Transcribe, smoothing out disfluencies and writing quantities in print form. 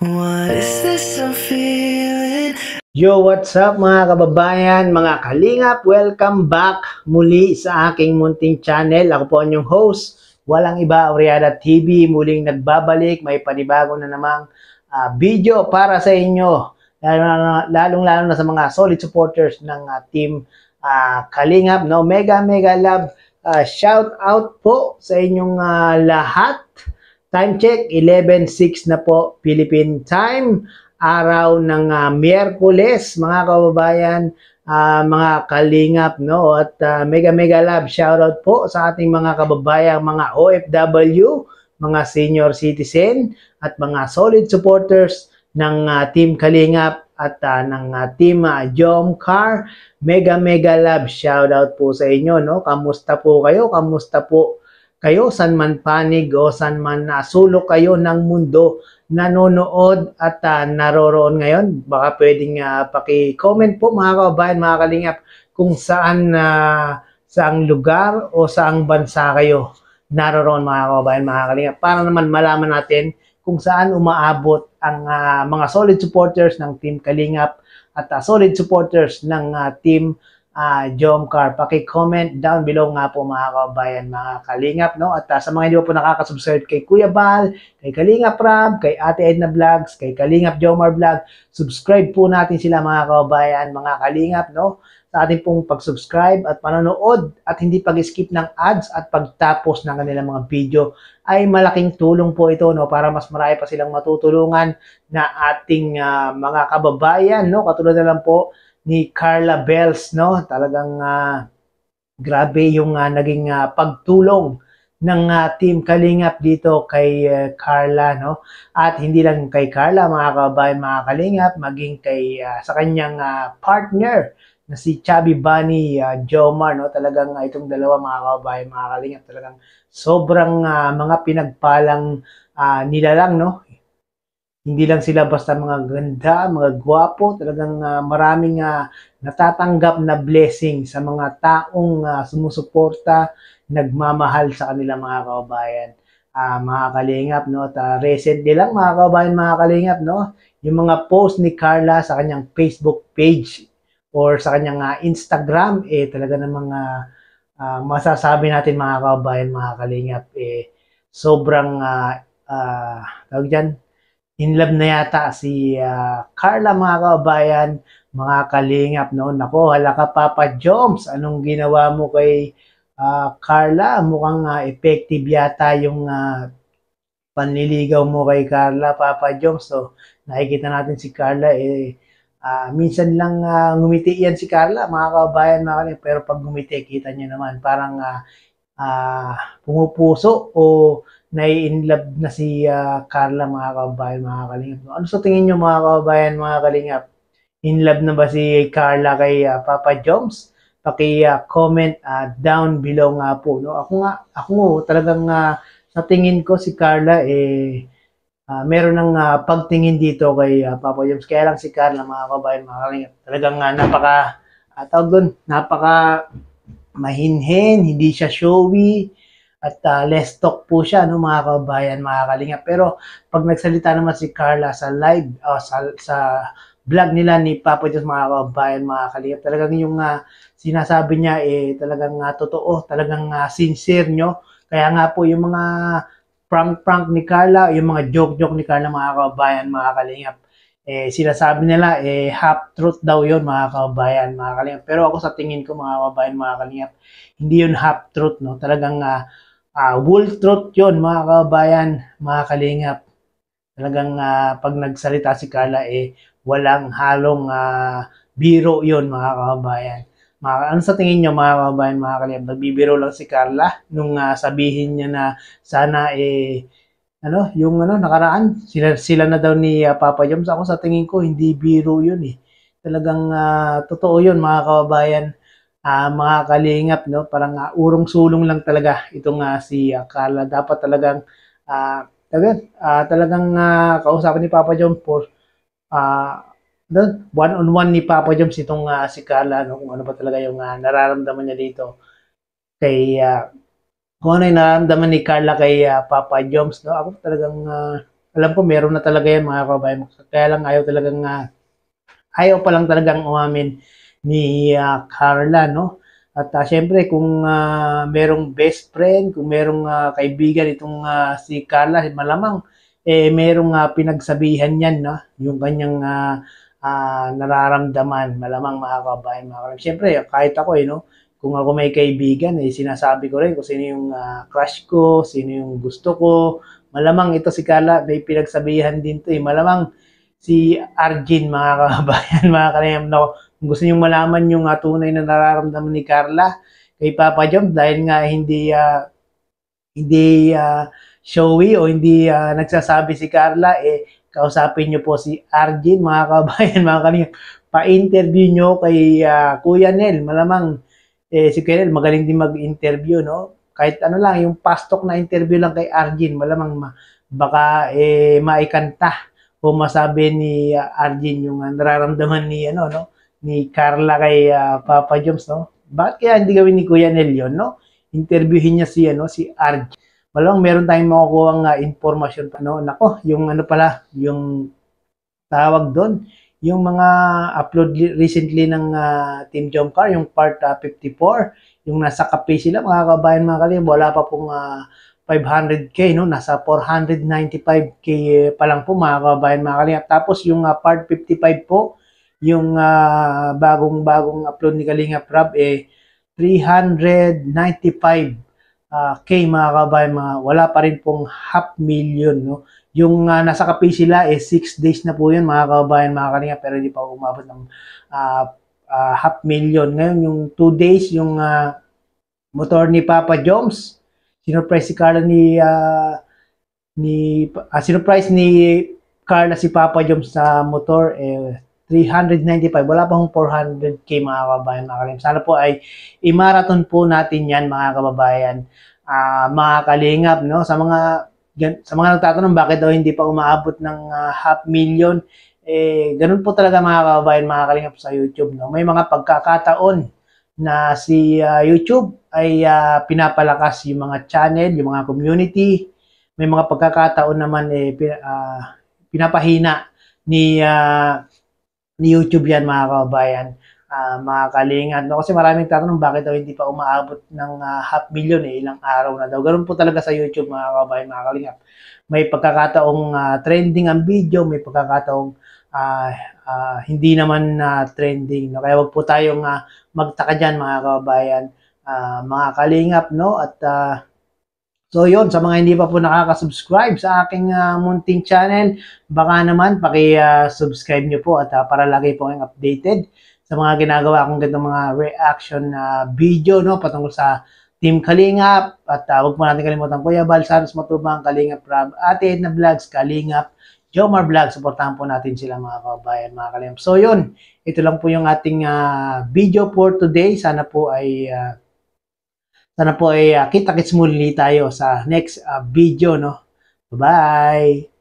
What is this I'm feeling? Yo, what's up mga kababayan, mga kalingap? Welcome back muli sa aking munting channel. Ako po ang inyong host, walang iba, Oriada TV. Muling nagbabalik, may panibago na namang video para sa inyo. Lalong-lalo na sa mga solid supporters ng team Kalingap. No? Mega love. Shout out po sa inyong lahat. Time check, 11:06 na po Philippine time. Araw ng Miyerkules, mga kababayan, mga kalingap, no? At mega love shoutout po sa ating mga kababayan, mga OFW, mga senior citizen, at mga solid supporters ng Team Kalingap at ng Team Jomcar. Mega love shoutout po sa inyo, no? Kamusta po kayo? Kamusta po kayo, san man panig o san man sulok kayo ng mundo nanonood at naroroon ngayon. Baka pwedeng paki-comment po mga kababayan, mga kalingap, kung saang lugar o saang bansa kayo naroroon mga kababayan, mga kalingap, para naman malaman natin kung saan umaabot ang mga solid supporters ng Team Kalingap at solid supporters ng Team Jomcar. Paki-comment down below nga po mga kababayan, mga kalingap, no? At sa mga hindi po nakaka-subscribe kay Kuya Bal, kay Kalingap Rab, kay Ate Edna Vlogs, kay Kalingap Jomar Vlog, subscribe po natin sila mga kababayan, mga kalingap, no? Sa ating pong pag-subscribe at panonood at hindi pag-skip ng ads at pagtapos ng kanilang mga video ay malaking tulong po ito, no? Para mas marami pa silang matutulungan na ating mga kababayan, no? Katulad na lang po ni Carla Bells, no? Talagang grabe yung naging pagtulong ng Team Kalingap dito kay Carla, no? At hindi lang kay Carla, mga kababayan, mga kalingap, maging kay sa kanyang partner na si Chubby Bunny Jomar, no? Talagang itong dalawa, mga kababayan, mga kalingap, talagang sobrang mga pinagpalang nila lang, no? Hindi lang sila basta mga ganda, mga gwapo, talagang maraming natatanggap na blessing sa mga taong sumusuporta, nagmamahal sa kanila, mga kababayan, mga kalingap, no? At recently lang, mga kababayan, mga kalingap, no? Yung mga post ni Carla sa kanyang Facebook page or sa kanyang Instagram, talaga namang masasabi natin, mga kababayan, mga kalingap, sobrang tawag dyan, in love na yata si Carla, mga kababayan, mga kalingap, no? Nako, hala ka Papa Joms, anong ginawa mo kay Carla? Mukhang effective yata yung panliligaw mo kay Carla, Papa Joms. So, nakikita natin si Carla, minsan lang ngumiti yan si Carla, mga kababayan, mga kalingap, pero pag ngumiti, kita niyo naman, parang pumupuso o nai-inlove na si Carla, mga kababayan, mga kalingap. Ano sa tingin nyo, mga kababayan, mga kalingap? In love na ba si Carla kay Papa Joms? Paki-comment down below nga po, no? Ako talagang sa tingin ko si Carla meron ng pagtingin dito kay Papa Joms. Kaya lang si Carla, mga kababayan, mga kalingap, talagang tawag doon, napaka mahinhin, hindi siya showy, at less talk po siya, no, mga kababayan, mga kalingap. Pero pag nagsalita naman si Carla sa live, sa vlog nila ni Papa Joms, mga kababayan, mga kalingap, talagang yung sinasabi niya talagang totoo, talagang sincere nyo. Kaya nga po yung mga prank ni Carla, yung mga joke ni Carla, mga kababayan, mga kalingap, sinasabi nila half truth daw yon, mga kababayan, mga kalingap. Pero ako sa tingin ko, mga kababayan, mga kalingap, hindi yun half truth, no? Talagang whole truth yun, mga kababayan, mga kalingap. Talagang pag nagsalita si Carla, walang halong biro yun, mga kababayan. Ano sa tingin nyo, mga kababayan, mga kalingap? Nagbibiro lang si Carla nung sabihin niya na sana yung nakaraan, sila na daw ni Papa Joms. Ako sa tingin ko, hindi biro yun eh. Talagang totoo yun, mga kababayan, mga kalingap, no? Parang urong-sulong lang talaga itong si Carla. Dapat talagang talagang kausapin ni Papa Joms for one-on-one ni Papa Joms itong si Carla, no? Kung ano ba talaga yung nararamdaman niya dito kay kung ano yung nararamdaman ni Carla kay Papa Joms, no? Ako talagang alam ko meron na talaga yan mga kababayan. Kaya lang ayaw pa lang talagang umamin ni Carla, no? At syempre, kung merong best friend, kung merong kaibigan itong si Carla, malamang merong pinagsabihan yan, no? Yung kanyang nararamdaman, malamang mga kababayan, mga kababayan. Syempre, kahit ako, no? Kung ako may kaibigan, sinasabi ko rin kung sino yung crush ko, sino yung gusto ko. Malamang ito si Carla, may pinagsabihan din to, malamang si Arjin, mga kababayan, mga kababayan, no? Kung gusto niyo malaman yung tunay na nararamdaman ni Carla kay Papa John dahil nga hindi showy o hindi nagsasabi si Carla, kausapin niyo po si Arjin, mga kababayan, mga kababayan. Pa-interview niyo kay Kuya Nel. Malamang si Kuya Nel magaling din mag-interview, no? Kahit ano lang, yung pastok na interview lang kay Arjin, malamang baka maikanta o masabi ni Arjin yung nararamdaman ni no, ni Carla kay Papa Joms, no? Bakit kaya hindi gawin ni Kuya Nel yun, no? Interviewin niya si Arjin. Malamang meron tayong makukuha impormasyon pa, no? Nako, yung ano pala, yung tawag doon, yung mga upload recently ng Team Jomcar, yung part 54, yung nasa kape sila, mga kabayan, mga kalim, wala pa pong 500k, no? Nasa 495k pa lang po, mga kabayan, mga kalim. Tapos yung part 55 po, yung bagong upload ni Kalinga Prab 395 k, mga kabayan, wala pa rin pong 500,000, no? Yung nasa kape sila 6 days na po yun, mga kabayan, mga Kalinga, pero hindi pa umabot ng 500,000. Ngayon yung 2 days yung motor ni Papa Joms, sinurprise si Carla sinurprise ni Carla si Papa Joms sa motor 395. Wala pang 400k, mga kababayan, mga kalim. Sana po ay i-marathon po natin yan, mga kababayan, mga kalingap, no? Sa mga nagtatanong bakit daw hindi pa umaabot ng 500,000, ganun po talaga, mga kababayan, mga kalingap, sa YouTube, no? May mga pagkakataon na si YouTube ay pinapalakas yung mga channel, yung mga community. May mga pagkakataon naman pinapahina ni YouTube yan, mga kababayan, mga kalingat, no? Kasi maraming tatanong bakit daw hindi pa umaabot ng 500,000, ilang araw na daw. Ganun po talaga sa YouTube, mga kababayan, mga kalingat. May pagkakataong trending ang video, may pagkakataong hindi naman trending, no? Kaya wag po tayong magtaka dyan, mga kababayan, mga kalingap, no? At so yun, sa mga hindi pa po nakaka-subscribe sa aking munting channel, baka naman paki-subscribe nyo po at para lagi po kayong updated sa mga ginagawa kong ganitong mga reaction video, no, patungkol sa Team Kalingap. At huwag po natin kalimutan, Kuya Bal Santos Matubang, Kalingap Rob, Ate Edna Vlogs, Kalingap Jomar Vlogs. Supportahan po natin sila, mga kababayan, mga kalingap. So yun, ito lang po yung ating video for today. Sana po ay kita-kits muli tayo sa next video, no? Bye-bye!